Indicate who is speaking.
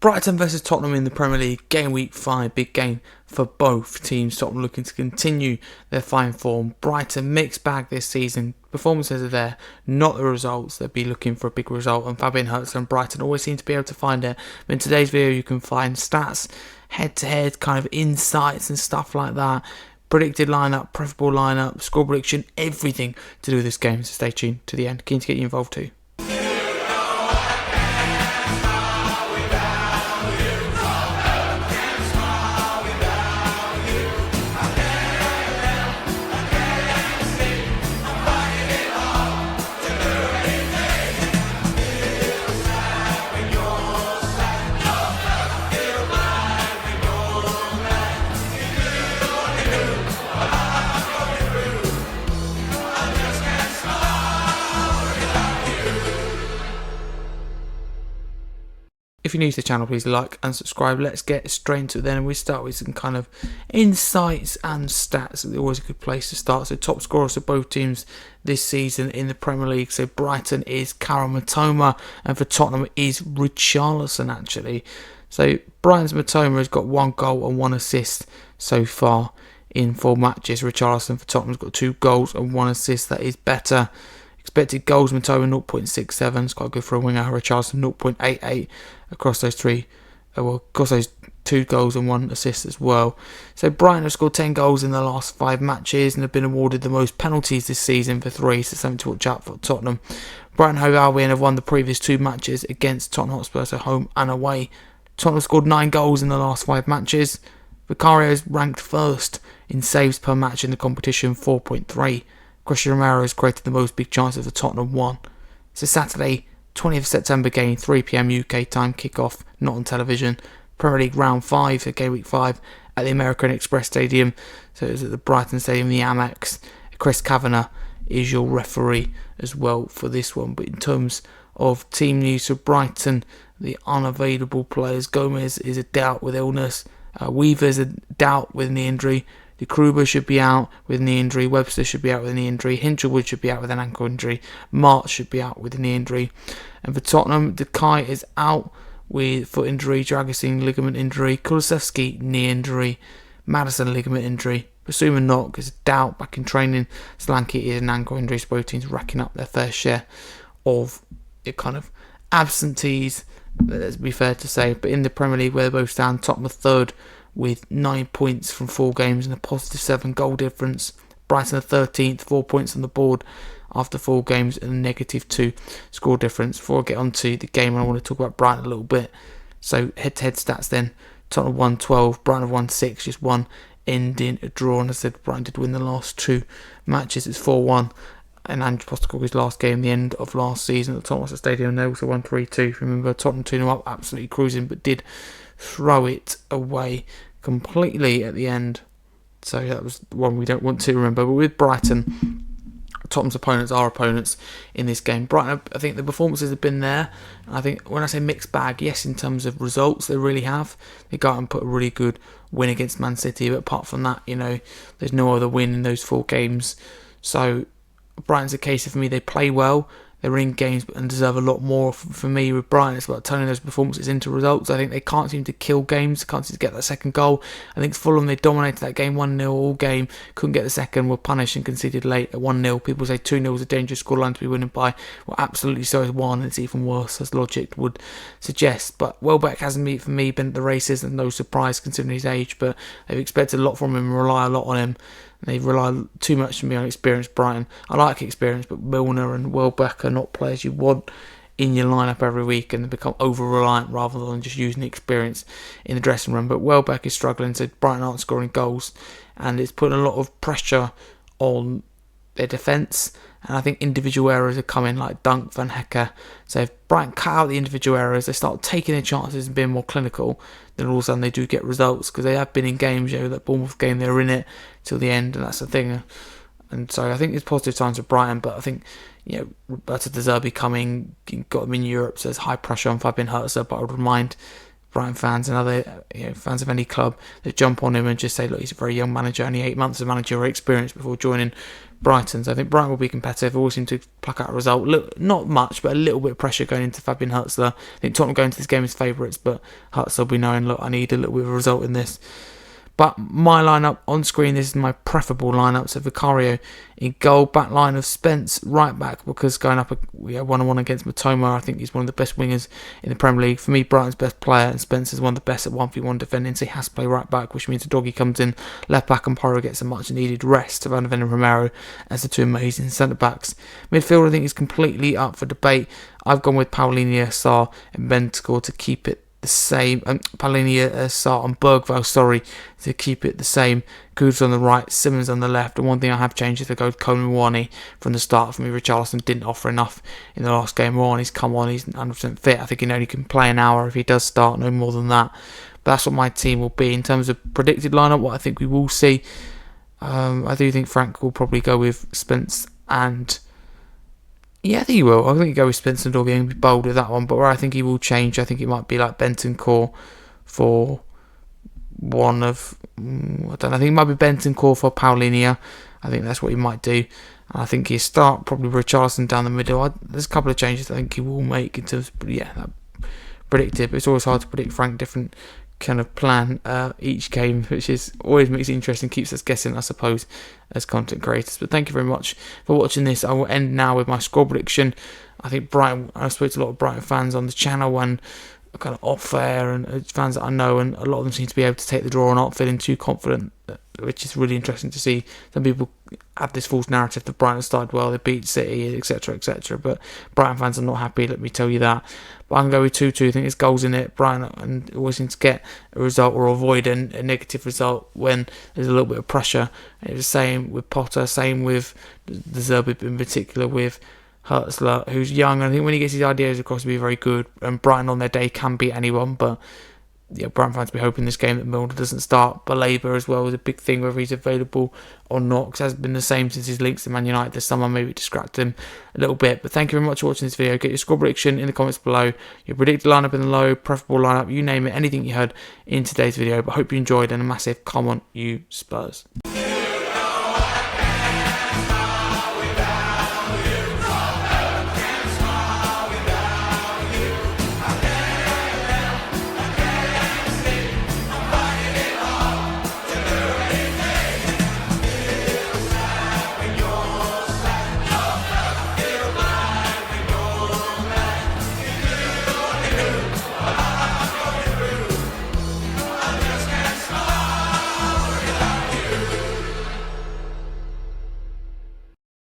Speaker 1: Brighton versus Tottenham in the Premier League, game week 5, big game for both teams. Tottenham looking to continue their fine form. Brighton mixed bag this season. Performances are there, not the results. They'll be looking for a big result, and Fabian Hurts and Brighton always seem to be able to find it. But in today's video you can find stats, head-to-head kind of insights and stuff like that. Predicted lineup, preferable lineup, score prediction, everything to do with this game. So stay tuned to the end. Keen to get you involved too. If you're new to the channel, please like and subscribe. Let's get straight into it then. And we start with some kind of insights and stats. It's always a good place to start. So top scorers for both teams this season in the Premier League. So Brighton is Karam Matoma, and for Tottenham is Richarlison actually. So Brighton's Matoma has got 1 goal and 1 assist so far in 4 matches. Richarlison for Tottenham's got 2 goals and 1 assist. That is better. Expected goals, Matoma 0.67. It's quite good for a winger. Richarlison 0.88 across those 2 goals and 1 assist as well. So Brighton have scored 10 goals in the last 5 matches and have been awarded the most penalties this season for 3. So something to watch out for Tottenham. Brighton Hove Albion have won the previous 2 matches against Tottenham Hotspur, so home and away. Tottenham have scored 9 goals in the last 5 matches. Vicario is ranked first in saves per match in the competition, 4.3. Christian Romero has created the most big chances for Tottenham, 1. So Saturday, 20th September game, 3 PM UK time kickoff, not on television. Premier League round 5, so game week 5 at the American Express Stadium. So it's at the Brighton Stadium, the Amex. Chris Kavanagh is your referee as well for this one. But in terms of team news for Brighton, the unavailable players, Gomez is a doubt with illness. Weaver's a doubt with knee injury. De Kruber should be out with knee injury. Webster should be out with a knee injury. Hinchelwood should be out with an ankle injury. March should be out with a knee injury. And for Tottenham, Dekai is out with foot injury. Dragusin ligament injury. Kulusevski knee injury. Madison ligament injury. Basuma not, because doubt back in training. Solanke is an ankle injury. So both teams racking up their fair share of kind of absentees, let's be fair to say. But in the Premier League, where they both stand, Tottenham are third with 9 points from 4 games and a positive 7 goal difference. Brighton are 13th, 4 points on the board after 4 games and a negative 2 score difference. Before I get on to the game, I want to talk about Brighton a little bit. So head-to-head stats then. Tottenham won 12, Brighton have won 6, just 1 ending a draw. And I said Brighton did win the last 2 matches. It's 4-1. And Andrew Postecoglou's last game, the end of last season at the Tottenham Hotspur Stadium, they also won 3-2. Remember, Tottenham 2-0 up, absolutely cruising, but did throw it away completely at the end. So that was one we don't want to remember. But with Brighton, Tottenham's opponents are opponents in this game. Brighton, I think the performances have been there. I think when I say mixed bag, yes, in terms of results, they really have. They got and put a really good win against Man City, but apart from that, there's no other win in those 4 games. So Brighton's a case of, for me, they play well, they're in games and deserve a lot more. For me, with Brighton, it's about turning those performances into results. I think they can't seem to kill games, can't seem to get that second goal. I think Fulham, they dominated that game 1-0 all game, couldn't get the second, were punished and conceded late at 1-0. People say 2-0 is a dangerous scoreline to be winning by. Well, absolutely so is 1, and it's even worse, as logic would suggest. But Welbeck hasn't, for me, been at the races, and no surprise considering his age, but they've expected a lot from him and rely a lot on him. They rely too much to me on experience, Brighton. I like experience, but Milner and Welbeck are not players you want in your lineup every week, and they become over-reliant rather than just using the experience in the dressing room. But Welbeck is struggling, so Brighton aren't scoring goals, and it's putting a lot of pressure on their defence. And I think individual errors are coming, like Dunk, Van Hecke. So if Brighton cut out the individual errors, they start taking their chances and being more clinical, then all of a sudden they do get results, because they have been in games, that Bournemouth game, they were in it till the end, and that's the thing. And so I think it's positive times for Brighton, but I think, Roberto De Zerbi coming, got them in Europe, so there's high pressure on Fabian Hurts, but I would remind Brighton fans and other fans of any club that jump on him and just say, look, he's a very young manager, only 8 months of managerial experience before joining Brighton. So I think Brighton will be competitive. Always seem to pluck out a result. Not much, but a little bit of pressure going into Fabian Hurtzler. I think Tottenham go into this game as favourites, but Hurtzler will be knowing, look, I need a little bit of a result in this. But my lineup on screen, this is my preferable lineup. So Vicario in goal, back line of Spence, right back, because going up one-on-one against Matoma, I think he's one of the best wingers in the Premier League. For me, Brighton's best player, and Spence is one of the best at 1v1 defending, so he has to play right back, which means Doggy comes in left back and Porro gets a much needed rest of Van and Romero as the two amazing centre backs. Midfield, I think, is completely up for debate. I've gone with Paulinho, Sarr and Bentancur to keep it the same. Paulinho, Sarr and Bergvall, to keep it the same. Kudus on the right, Simmons on the left. And one thing I have changed is to go with Coleman Wani from the start for me. Richarlison didn't offer enough in the last game. Wani's come on, he's 100% fit. I think he only can play an hour if he does start, no more than that. But that's what my team will be. In terms of predicted lineup, what I think we will see, I do think Frank will probably go with Spence and... yeah, I think he will. I think he go with Spence and Doggy and be bold with that one. But where I think he will change, I think it might be like Bentancur for one of... I don't know. I think it might be Bentancur for Paulinho. I think that's what he might do. And I think he'll start probably Richarlison down the middle. There's a couple of changes I think he will make in terms of... that predicted. But it's always hard to predict Frank different kind of plan each game, which is always makes it interesting, keeps us guessing, I suppose, as content creators. But thank you very much for watching this. I will end now with my score prediction. I think Brighton, I spoke to a lot of Brighton fans on the channel and kind of off air, and fans that I know, and a lot of them seem to be able to take the draw and not feeling too confident, which is really interesting to see. Some people have this false narrative that Brighton started well, they beat City, etc, etc, but Brighton fans are not happy, let me tell you that. But I can go with 2-2. I think there's goals in it. Brighton and always seem to get a result or avoid a negative result when there's a little bit of pressure. And it's the same with Potter, same with the Zerbi in particular, with Hurtzler, who's young. I think when he gets his ideas across, he'll be very good. And Brighton on their day can beat anyone, but yeah, Brighton fans will be hoping this game that Milner doesn't start. Baleba as well is a big thing, whether he's available or not, because it has been the same since his links to Man United this summer. Maybe distract him a little bit. But thank you very much for watching this video. Get your score prediction in the comments below, your predicted lineup in the low, preferable lineup, you name it, anything you heard in today's video. But hope you enjoyed, and a massive come on you Spurs.